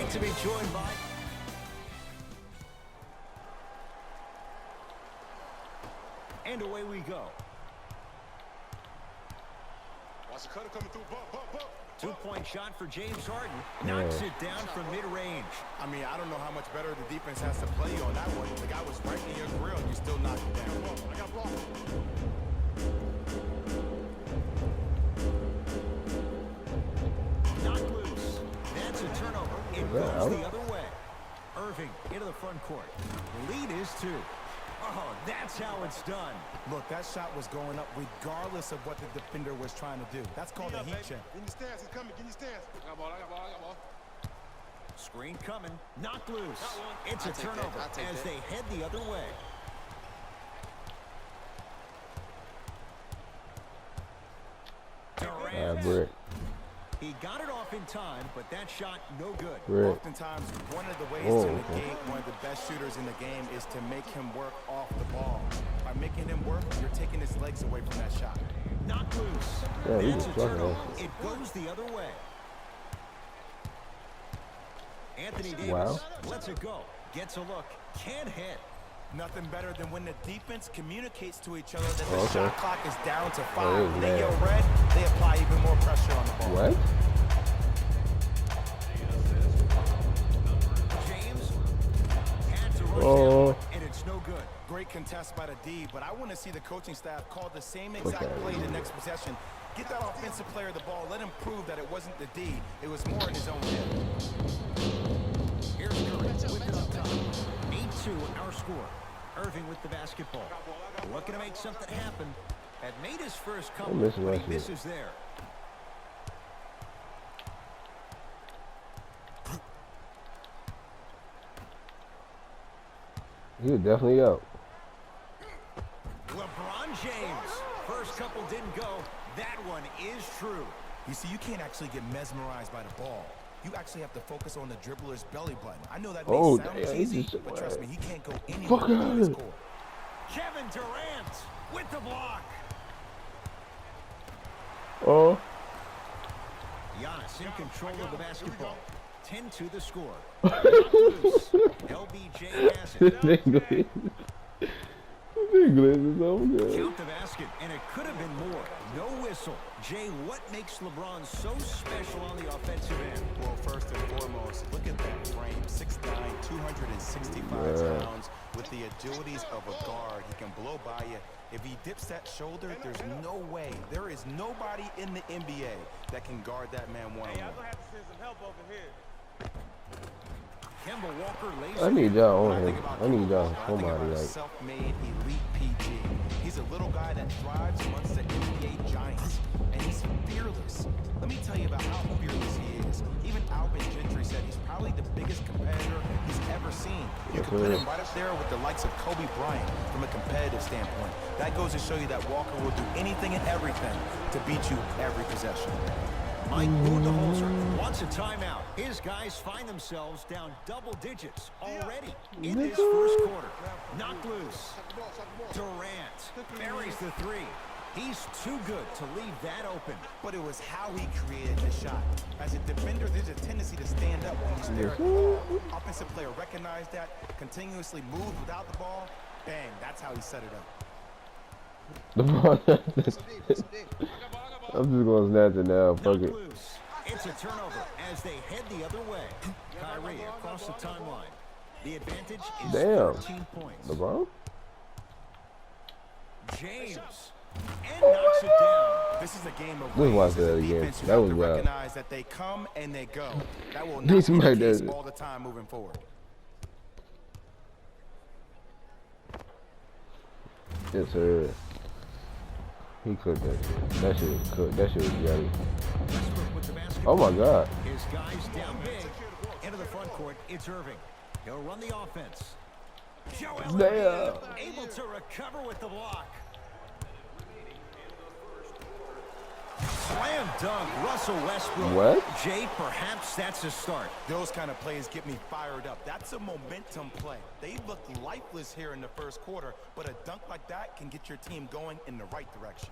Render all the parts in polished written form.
Great to be joined by. And away we go. Watch the cutter coming through. Two-point shot for James Harden. Knocks it down from mid-range. I mean, I don't know how much better the defense has to play on that one. The guy was right in your grill, and you still knocked it down. I got blocked. Knocked loose. That's a turnover. It goes the other way. Irving into the front court. The lead is 2. Oh, that's how it's done. Look, that shot was going up regardless of what the defender was trying to do. That's called a heat check. Get your stance. It's coming. Get your stance. I got ball. Screen coming. Knocked loose. It's a turnover as they head the other way. Durant. He got it off in time, but that shot no good. Oftentimes, one of the ways to negate one of the best shooters in the game is to make him work off the ball. By making him work, you're taking his legs away from that shot. Knocked loose. That's a turnover. It goes the other way. Anthony Davis lets it go. Gets a look. Can't hit. Nothing better than when the defense communicates to each other that the shot clock is down to 5. When they yell red, they apply even more pressure on the ball. James had to rush down, and it's no good. Great contest by the D, but I want to see the coaching staff call the same exact play the next possession. Get that offensive player the ball. Let him prove that it wasn't the D. It was more in his own head. Here's Curry with it up top. 8-2 our score. Irving with the basketball. Looking to make something happen. Had made his first couple, but he misses there. He was definitely out. LeBron James. First couple didn't go. That one is true. You see, you can't actually get mesmerized by the ball. You actually have to focus on the dribbler's belly button. I know that may sound cheesy, but trust me, he can't go anywhere on his court. Kevin Durant with the block. Giannis in control of the basketball. 10-2 the score. LBJ has it. Count the basket, and it could have been more. No whistle. Jay, what makes LeBron so special on the offensive end? Well, first and foremost, look at that frame. 6'9", 265 pounds. With the agilities of a guard, he can blow by you. If he dips that shoulder, there's no way. There is nobody in the NBA that can guard that man one-on-one. Hey, I'm going to have to send some help over here. Kemba Walker lays I need y'all on him. I need y'all somebody like self-made elite PG. He's a little guy that thrives amongst the NBA giants, and he's fearless. Let me tell you about how fearless he is. Even Alvin Gentry said he's probably the biggest competitor he's ever seen. You can put him right up there with the likes of Kobe Bryant from a competitive standpoint. That goes to show you that Walker will do anything and everything to beat you every possession. Mike Budenholzer wants a timeout. His guys find themselves down double digits already in this first quarter. Knocked loose. Durant buries the 3. He's too good to leave that open. But it was how he created the shot. As a defender, there's a tendency to stand up when he's there at the ball. Offensive player recognized that, continuously moved without the ball. Bang, that's how he set it up. I'm just gonna snatch it now. Fuck it. It's a turnover as they head the other way. Kyrie across the timeline. The advantage is 13 points. LeBron? James and knocks it down. This is a game of ways. That was wild. Recognize that they come and they go. That will not be the case all the time moving forward. Yes, sir. He cooked that shit. That shit was cooked. That shit was jelly. Oh my God. His guys down big. Into the front court, it's Irving. He'll run the offense. Joel able to recover with the block. Slam dunk, Russell Westbrook. What? Jay, perhaps that's a start. Those kind of plays get me fired up. That's a momentum play. They looked lifeless here in the first quarter, but a dunk like that can get your team going in the right direction.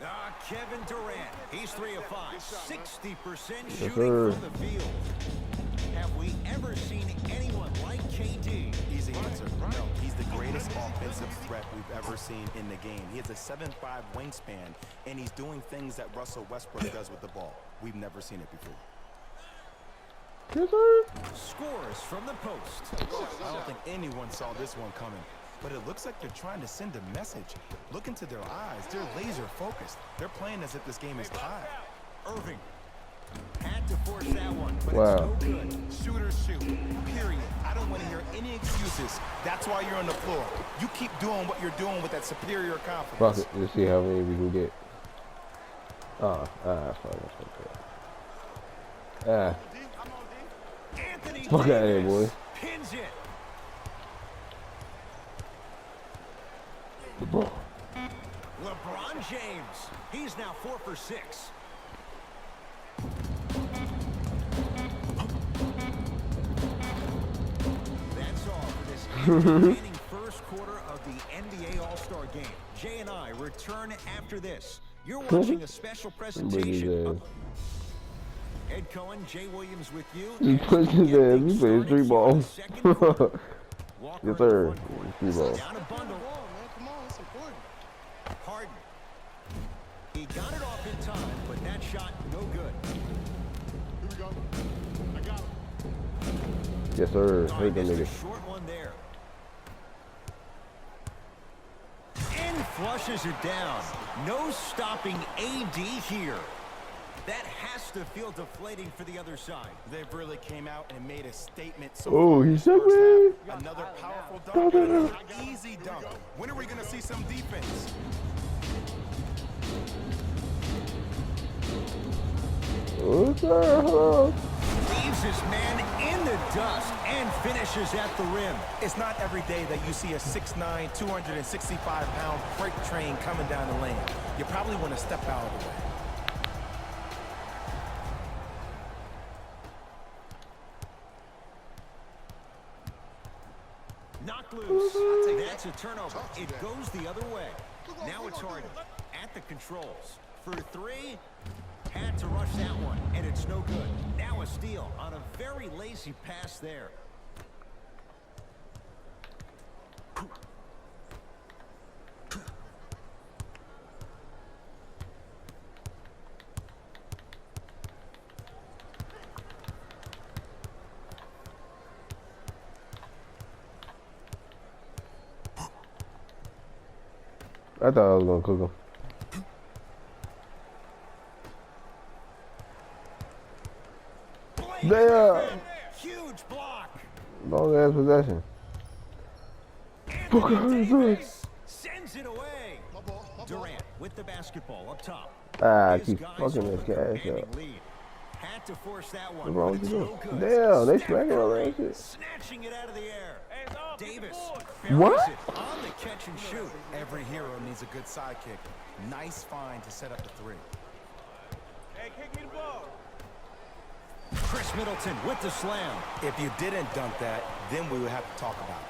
Kevin Durant. He's 3 of 5. 60% Yes, shooting sir. from the field. Have we ever seen anyone like KD? Easy answer. No, he's the greatest offensive threat we've ever seen in the game. He has a 7'5" wingspan, and he's doing things that Russell Westbrook does with the ball. We've never seen it before. Yes, sir. Scores from the post. I don't think anyone saw this one coming, but it looks like they're trying to send a message. Look into their eyes. They're laser focused. They're playing as if this game is tied. Irving had to force that one, but Wow. it's no good. Shoot or shoot, period. I don't want to hear any excuses. That's why you're on the floor. You keep doing what you're doing with that superior Fuck confidence. it. Let's see how many we can get. Fuck it. I'm on D. Anthony Fuck out of here, Davis boy. pins it. The ball. LeBron James. He's now 4 for 6. That's all for this entertaining first quarter of the NBA All-Star Game. Jay and I return after this. You're watching a special presentation of Ed Cohen, Jay Williams with you. He puts his ass. He plays 3 balls. Yes, sir. 3 balls. Down a bundle. Come on, it's important. Harden. He got it off in time, but that shot no good. Here we go. I got him. Yes, sir. Hate them Missed a niggas. short one there. And flushes it down. No stopping AD here. That has to feel deflating for the other side. They've really came out and made a statement. So Oh, far in he the said first me. half. Another powerful Go, dunk. go, go. Another easy dunk. When are we going to see some defense? Oh, sir. Hello. Leaves his man in the dust and finishes at the rim. It's not every day that you see a 6'9", 265-pound freight train coming down the lane. You probably want to step out of the way. Knocked loose. That's a turnover. It goes the other way. Now it's Harden at the controls. For 3, had to rush that one, and it's no good. Now a steal on a very lazy pass there. I thought I was gonna cook him. Damn. Huge block. Long ass possession. Fuck, Anthony how you Davis sends it away. My ball. Durant with the basketball up top. Ah, I His keep guys fucking hold this a cash commanding up. lead. Had to force that one. What's wrong but with it's you? no good. Damn, they Steph smacking on Curry that shit. snatching it out of the air. Davis What? buries it on the catch and shoot. Every hero needs a good sidekick. Nice find to set up the 3. Hey, kick me the ball. Chris Middleton with the slam. If you didn't dunk that, then we would have to talk about it.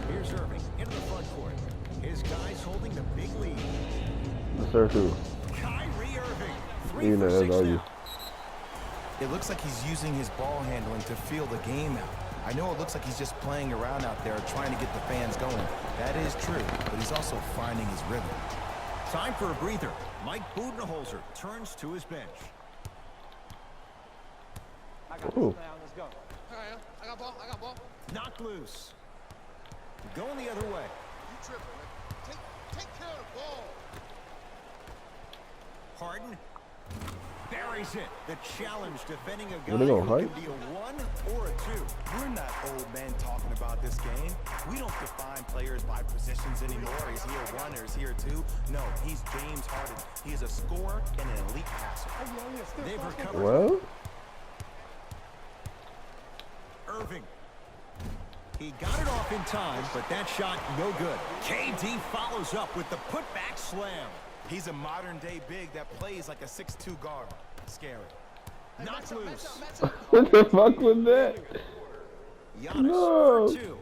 Here's Irving into the front court. His guys holding the big lead. Yes, sir, too. Kyrie Irving, 3 You know, for that's 6 all you. now. It looks like he's using his ball handling to feel the game out. I know it looks like he's just playing around out there trying to get the fans going. That is true, but he's also finding his rhythm. Time for a breather. Mike Budenholzer turns to his bench. Ooh. I got ball. I got ball. Knocked loose. Going the other way. You tripping, man. Take care of the ball. Harden buries it. The challenge defending a guy What they gonna who can fight? be a 1 or a 2. We're not old men talking about this game. We don't define players by positions anymore. Is he a 1 or is he a 2? No, he's James Harden. He is a scorer and an elite passer. They've recovered. Well, Irving. He got it off in time, but that shot no good. KD follows up with the putback slam. He's a modern-day big that plays like a 6'2" guard. Scary. Knocked loose. what the fuck was that? Giannis No. for 2.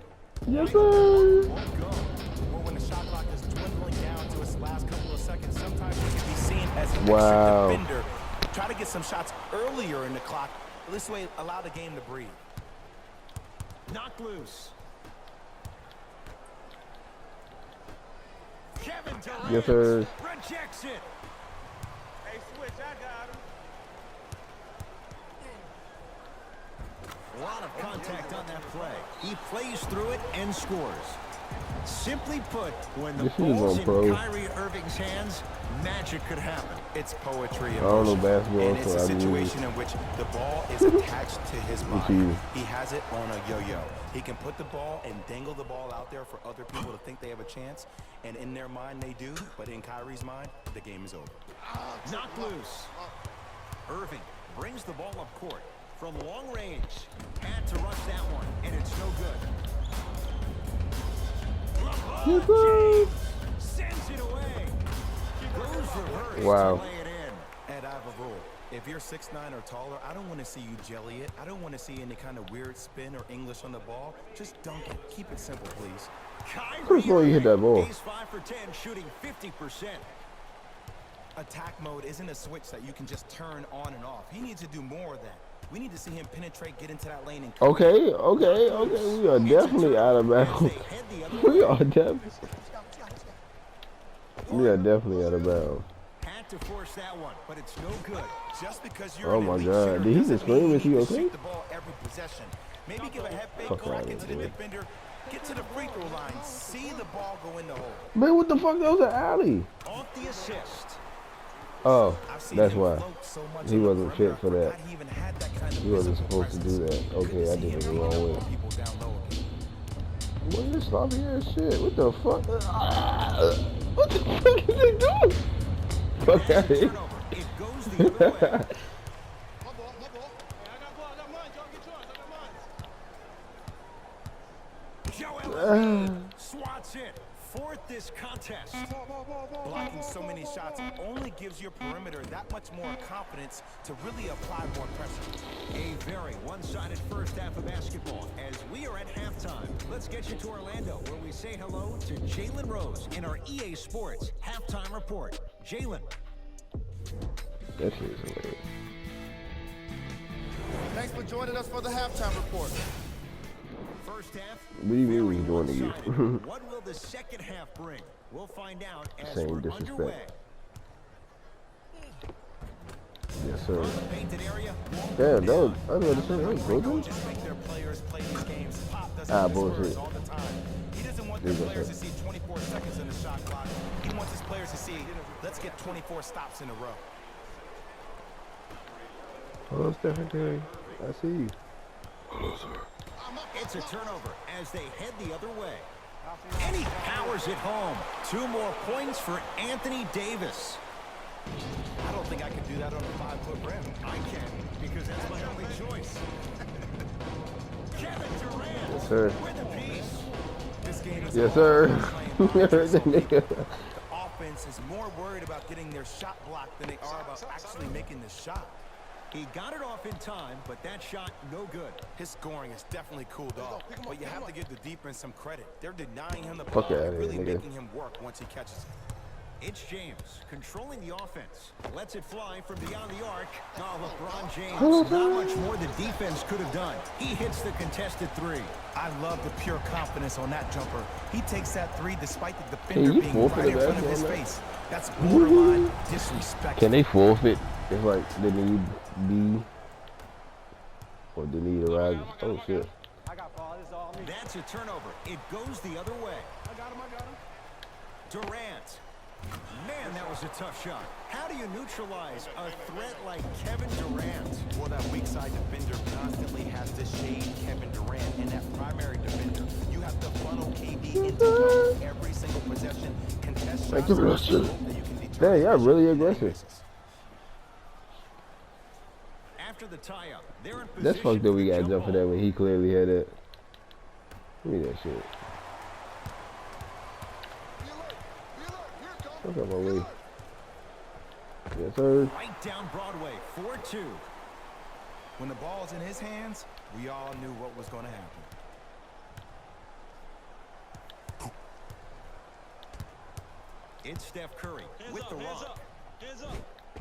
Yes, sir. Won't go. Well, last couple of seconds, sometimes he can be seen as an Wow. extra defender. Try to get some shots earlier in the clock. This way, allow the game to breathe. Knocked loose. Kevin Durant Yes, sir. rejects it. Hey, switch, I got him. A lot of contact on that play. He plays through it and scores. Simply put, when the This is ball's on in pro. Kyrie Irving's hands, magic could happen. It's poetry in I don't know motion, basketball, and it's so a I mean- situation in which the ball is attached to his you. body. He has it on a yo-yo. He can put the ball and dangle the ball out there for other people to think they have a chance, and in their mind they do, but in Kyrie's mind, the game is over. Knocked loose. Irving brings the ball up court from long range. Had to rush that one, and it's no good. Yes, LeBron sir. James sends it away. Goes reverse Wow. to lay it in. And I have a rule. If you're 6'9" or taller, I don't want to see you jelly it. I don't want to see any kind of weird spin or English on the ball. Just dunk it. Keep it simple, please. Kyrie ball you hit that ball? He's 5 for 10, shooting 50%. Attack mode isn't a switch that you can just turn on and off. He needs to do more of that. We need to see him penetrate, get into that lane, and Okay. We are definitely out of As bounds. they head the other We way. are definitely. We are definitely out of bounds. Had to force that one, but it's no good. just because you're Oh an my elite God. shooter Did he doesn't just scream? mean Is he you need okay? to shoot the ball every possession. Maybe give a head fake, Fuck go outta back into the here. defender, get to the free throw line, see the ball go in the hole. Man, what the fuck? That was an alley. Off the assist. Oh, I've seen that's him why. float so much He on the wasn't perimeter, fit for I that. forgot he even had that kind of He wasn't physical supposed to do presence. that. Good Okay, to I see did him it the beating wrong up way. on people down low again. What is this sloppy ass shit? What the fuck? What the fuck is he doing? Fuck out of here. Turnover. It goes the other way. My ball, my ball. Hey, I got ball, I got mine, y'all get yours, I got mine. Joel Embiid swats it. Fourth this contest. Ball. Blocking so many shots only gives your perimeter that much more confidence to really apply more pressure. A very one-sided first half of basketball as we are at halftime. Let's get you to Orlando where we say hello to Jalen Rose in our EA Sports Halftime Report. Jalen. That shit is hilarious. Thanks for joining us for the halftime report. First half. What do you mean very we joined you? one-sided. What will the second half bring? We'll find out as Same we're disrespect. underway. Yes, sir. Painted area. Damn, that was, I was about to say, that was broken. Coaches make their players play these games. Pop doesn't Ah, miss bullshit. words all the time. He doesn't want There the you go, players sir. to see 24 seconds in the shot clock. He wants his players to see, let's get 24 stops in a row. Hello, Stephen Curry. I see you. It's a turnover as they head the other way. And he powers it home. 2 more points for Anthony Davis. I don't think I could do that on a 5-foot rim. I can, because that's my only choice. Kevin Durant Yes, sir. with a piece. This game is Yes, all sir. about playing by yourself. The offense is more worried about getting their shot blocked than they are about actually making the shot. He got it off in time, but that shot no good. His scoring is definitely cooled off, but you have to give the defense some credit. They're denying him the ball Fuck outta and here, really nigga. making him work once he catches it. It's James controlling the offense. Lets it fly from beyond the arc. Oh, LeBron James. Not much more the defense could have done. He hits the contested 3. I love the pure confidence on that jumper. He takes that 3 despite the defender you being forfeit right in a front of his basketball, man? face. That's borderline disrespectful. Can they forfeit if, like, they need B or they need a rise? Oh, shit. I got ball, this is all me. That's a turnover. It goes the other way. I got him. Durant. Man, that was a tough shot. How do you neutralize a threat like Kevin Durant? Well, that weak side defender constantly has to shade Kevin Durant, and that primary defender, you have to funnel KD into zone every single possession, contest Like shots, the Russian. hope that you can determine Dang, y'all really on a aggressive. basis. After the tie-up, they're in That's position fucked up. We for the got jump jump for ball. that when he clearly had it. Give me that shit. Be alert. Here it comes. Fuck out my way. Yes, sir. Right down Broadway, 4-2. When the ball's in his hands, we all knew what was going to happen. It's Steph Curry with the rock. Hands up.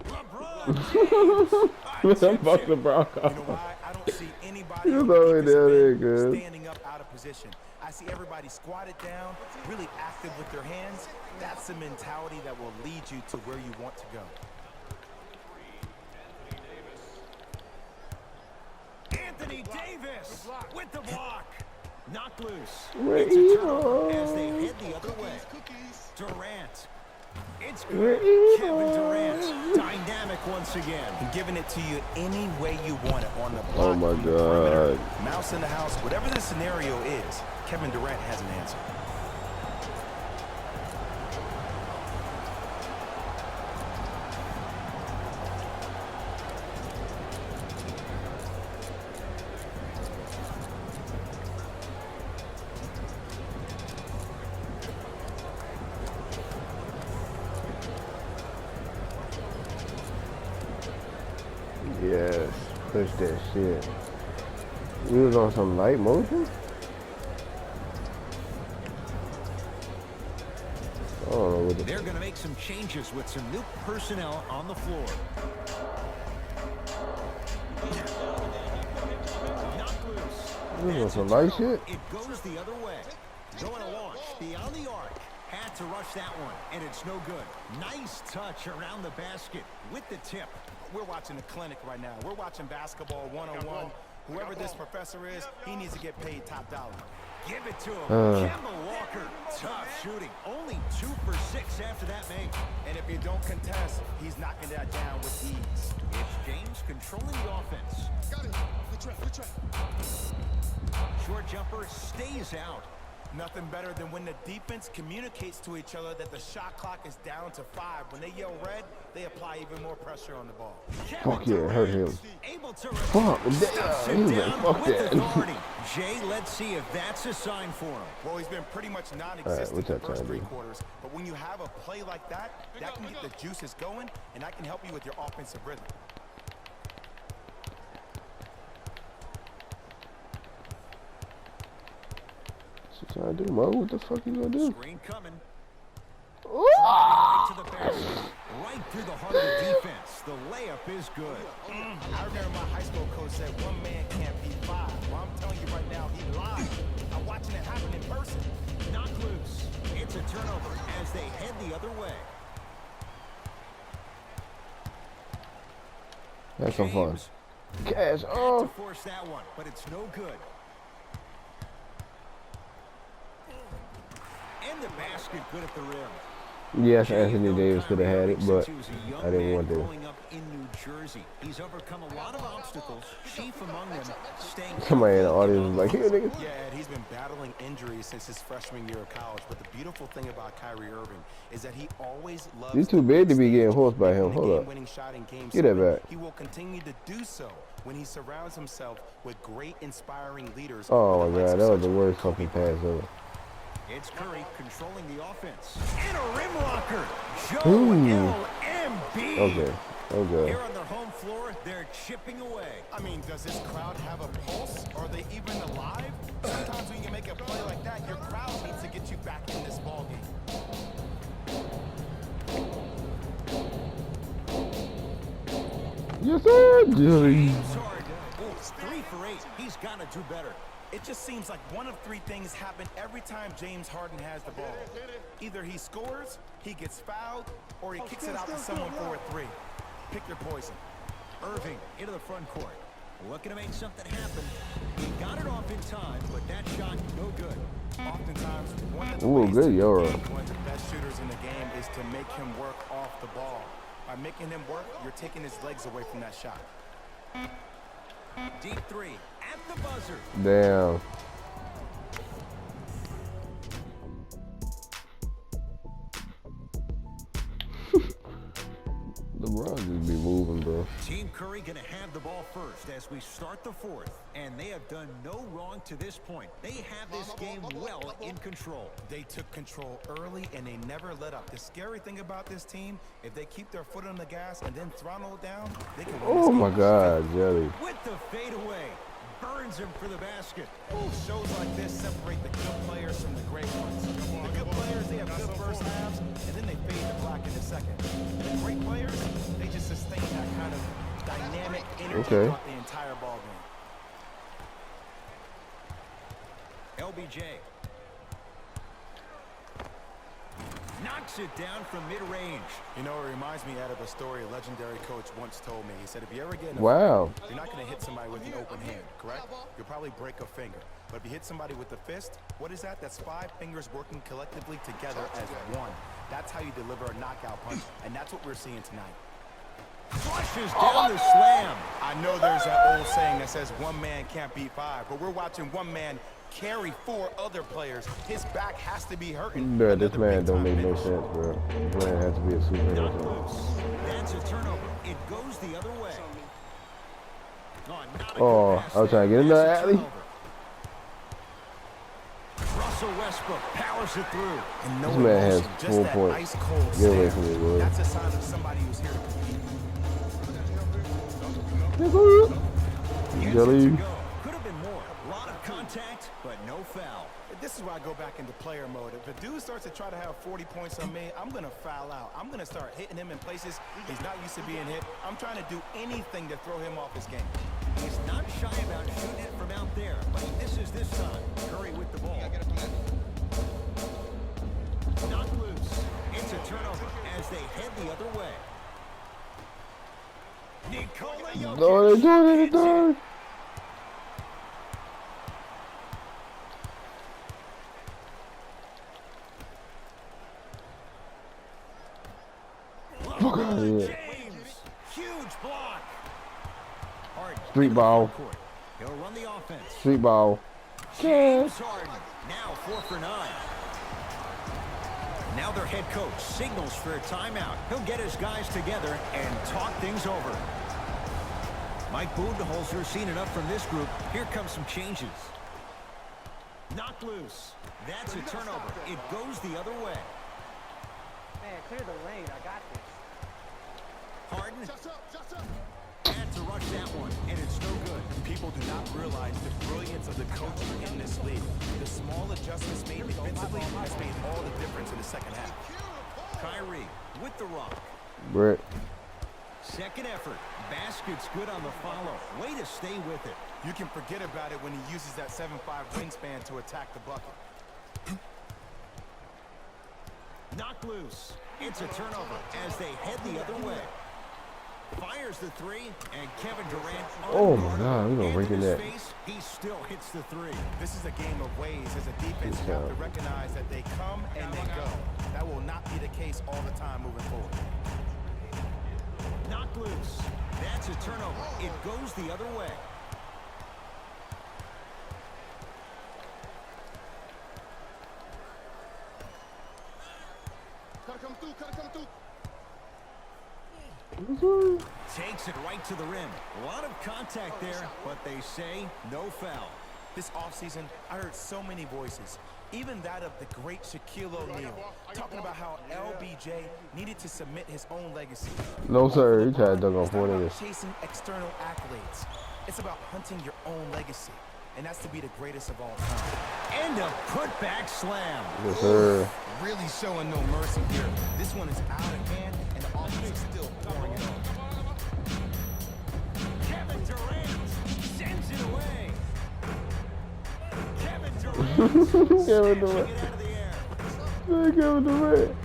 LeBron James. I'm fucking the Broncos. You know why? I don't see anybody You on know the it down there, defensive good. end standing up out of position. I see everybody squatted down, really active with their hands. That's the mentality that will lead you to where you want to go. Anthony Davis with the block. Knocked loose. We're It's a turnover evil. as they head the other way. Cookies. Durant. It's We're good. Kevin evil. Durant. Dynamic once again. And giving it to you any way you want it, on the block, Oh my from the perimeter, God. mouse in the house, whatever the scenario is, Kevin Durant has an answer. Yes, push that shit. We was on some light motion? I don't know what the They're going to make some changes with some new personnel on the floor. Knocked loose. We was on That's some a light turnover. shit? It goes the other way. Going to launch beyond the arc. Had to rush that one, and it's no good. Nice touch around the basket with the tip. We're watching a clinic right now. We're watching basketball one-on-one. Whoever this professor is, he needs to get paid top dollar. Give it to him. Kemba Walker. Tough shooting. Only 2 for 6 after that make. And if you don't contest, he's knocking that down with ease. It's James controlling the offense. Got it. Good trap. Good trap. Short jumper stays out. Nothing better than when the defense communicates to each other that the shot clock is down to 5. When they yell red, they apply even more pressure on the ball. fuck yeah, it hurt him. Able to Fuck, stuffs damn, it he was like, down fuck with that. authority. Jay, let's see if that's a sign for him. Well, he's been pretty much All right, non-existent what's the that first time, 3 dude? quarters. But when you have a play like that, that can get the juices going, and that can help you with your offensive rhythm. What you trying to do, Mo? What the fuck you gonna do? Screen coming. Ooh! Right to the basket. Right through the heart of the defense. The layup is good. I remember my high school coach said 1 man can't beat 5. Well, I'm telling you right now, he lied. I'm watching it happen in person. Knocked loose. It's a turnover as they head the other way. Have some fun. James Cash had to off. force that one, but it's no good. And the basket good at the rim. Yes, Jay, Anthony known Davis could have Kyrie had it, Irving but since he was a young I didn't man want to. growing up in New Jersey. He's overcome a lot of obstacles, chief among them staying Somebody in the healthy audience was like, here, nigga. Yeah, Ed, he's been battling injuries since his freshman year of college. But the beautiful thing about Kyrie Irving is that he always loves. You too big to be getting horsed by him. When the Hold up. game-winning shot in Game Get that 7, back. He will continue to do so when he surrounds himself with great, inspiring leaders. Oh with my the likes god, of that was such the worst Kobe fucking Bryant. pass ever. It's Curry controlling the offense. And a rim rocker. Ooh. Joel Embiid. Okay, okay. Here on their home floor, they're chipping away. I mean, does this crowd have a pulse? Are they even alive? Sometimes when you make a play like that, your crowd needs to get you back in this ballgame. Yes, sir, Jilly. James Harden. Oh, 3 for 8. He's got to do better. It just seems like one of 3 things happen every time James Harden has the ball. Either he scores, he gets fouled, or he kicks it out to someone for a 3. Pick your poison. Irving into the front court. Looking to make something happen. He got it off in time, but that shot no good. Oftentimes, one of the Ooh, ways good to Euro. beat one of the best shooters in the game is to make him work off the ball. By making him work, you're taking his legs away from that shot. Deep 3 at the buzzer. Damn. LeBron just be moving, bro. Team Curry going to have the ball first as we start the 4th. And they have done no wrong to this point. They have this game well in control. They took control early and they never let up. The scary thing about this team, if they keep their foot on the gas and then throttle it down, they can win this Oh game. my god, Jelly. With the fadeaway. burns him for the basket. Shows like this separate the good players from the great ones. The good players, they have good first halves, and then they fade to black in the second. The great players, they just sustain that kind of dynamic energy throughout the entire ball game. LBJ. Knocks it down from mid-range. You know, it reminds me out of a story a legendary coach once told me. He said, if you ever get in a Wow. fight, you're not going to hit somebody with an open hand, correct? You'll probably break a finger. But if you hit somebody with a fist, what is that? That's 5 fingers working collectively together as one. That's how you deliver a knockout punch, and that's what we're seeing tonight. Flushes down the slam. I know there's that old saying that says one man can't beat 5, but we're watching one man carry 4 other players. His back has to be hurting. Bro, this man don't make no sense, bro. This man has to be a superhero. Not loose. That's a turnover. It goes the other way. Oh, I was trying to get in the alley. Russell Westbrook powers it through. And no This man has emotion, just 4 that points. ice-cold Get away stare. from me, boy. That's a sign of somebody who's here to compete. Jelly. Could have been more. A lot of contact, but no foul. This is where I go back into player mode. If a dude starts to try to have 40 points on me, I'm going to foul out. I'm going to start hitting him in places he's not used to being hit. I'm trying to do anything to throw him off his game. He's not shy about shooting it from out there, but he misses this time. Curry with the ball. Not loose. It's a turnover as they head the other way. Nikola Jokic. No, they doing it, dog. Fuck out of here. James. Huge block. Harden. Street ball. He'll run the offense. Street ball. James Harden. Now 4 for 9. Now their head coach signals for a timeout. He'll get his guys together and talk things over. Mike Budenholzer seen enough from this group. Here come some changes. Knocked loose. That's a turnover. It goes the other way. Man, clear the lane. I got this. Harden had to rush that one, and it's no good. People do not realize the brilliance of the coaching in this league. The small adjustments made defensively has made all the difference in the second half. Kyrie with the rock. Brett. Second effort. Basket's good on the follow. Way to stay with it. You can forget about it when he uses that 7'5" wingspan to attack the bucket. Knocked loose. It's a turnover as they head the other way. Fires the 3, and Kevin Durant. Oh my God, we gonna break in that. He still hits the 3. This is a game of ways. As a defense, you have to recognize that they come and they go. That will not be the case all the time moving forward. Knocked loose. That's a turnover. It goes the other way. Gotta come through. Takes it right to the rim. A lot of contact there, but they say no foul. This offseason, I heard so many voices, even that of the great Shaquille O'Neal, talking about how LBJ needed to submit his own legacy. No, sir. He tried to dunk on It's 4 not niggas. about chasing external accolades. It's about hunting your own legacy, and that's to be the greatest of all time. And a putback slam. Yes, sir. Really showing no mercy here. This one is out of hand, and the offense is still pouring it on. Kevin Durant sends it away. Kevin Durant. Kevin Durant. It out of the air. Kevin Durant.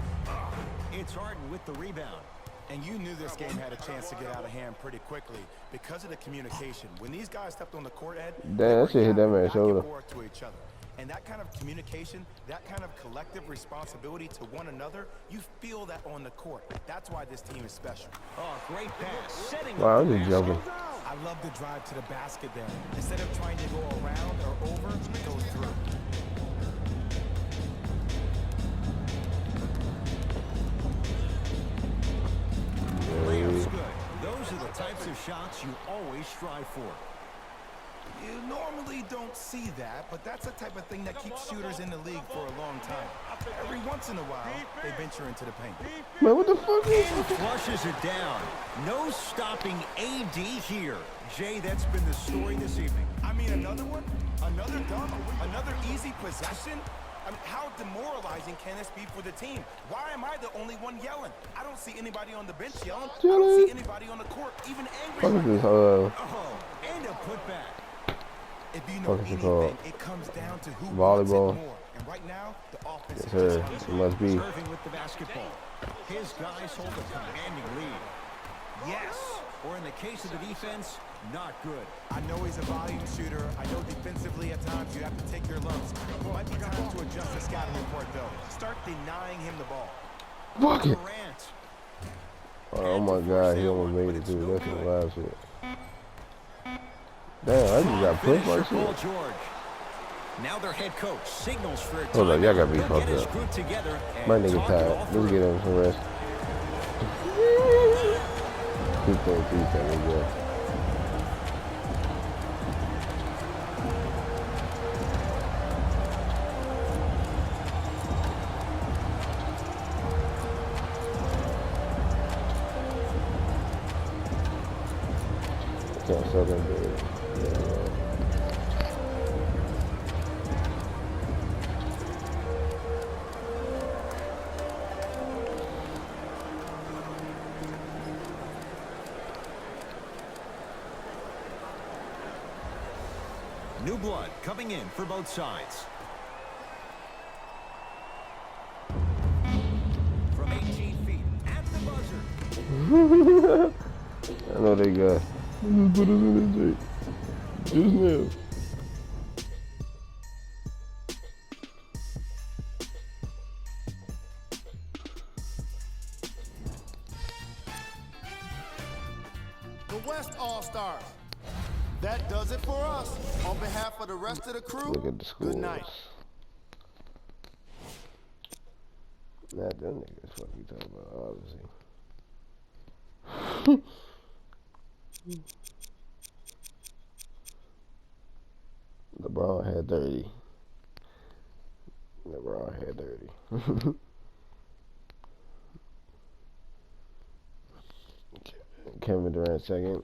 It's Harden with the rebound. And you knew this game had a chance to get out of hand pretty quickly because of the communication. When these guys stepped on the court, Ed, Damn, they that were shit hit that yapping man's back and shoulder. forth to each other. And that kind of communication, that kind of collective responsibility to one another, you feel that on the court. That's why this team is special. Oh, great pass. Setting Wow, up I'm the just basket. joking. I love the drive to the basket there. Instead of trying to go around or over, go through. Layup's good. Those are the types of shots you always strive for. You normally don't see that, but that's the type of thing that keeps shooters in the league for a long time. Every once in a while, they venture into the paint. Man, what the fuck is And flushes it down. No stopping AD here. Jay, that's been the story this evening. I mean, another one? Another dunk? Another easy possession? I mean, how demoralizing can this be for the team? Why am I the only one yelling? I don't see anybody on the bench yelling. I don't see anybody on the court even angry. What is this? Oh, and a putback. If you know anything, it comes down to who volleyball. wants it more. And right now, the offense Yes, is sir. just It must be. Serving with the basketball. His guys hold a commanding lead. Yes, or in the case of the defense, not good. I know he's a volume shooter. I know defensively at times you have to take your lumps. Might be time to adjust the scouting report, though. Start denying him the ball. Fuck it. Durant. Oh my god, he almost made it too. That's some wild shit. Damn, I just got pushed like Paul shit. George. Now their head coach signals for a Hold up, y'all gotta be He'll fucked get his up. group together and My nigga talk it all tired. through. Let's get him some rest. 2.3 seconds left. Can't sell them, dude. New blood coming in for both sides. From 18 feet at the buzzer. I know they got. Just put it in the J. Just now. The West All-Stars. That does it for us. On behalf of the rest of the crew, Look at the scores. good night. Not them niggas. Fuck you talking about, obviously. LeBron had 30. LeBron had 30. Kevin Durant second.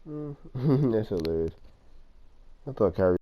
That's hilarious. I thought Kyrie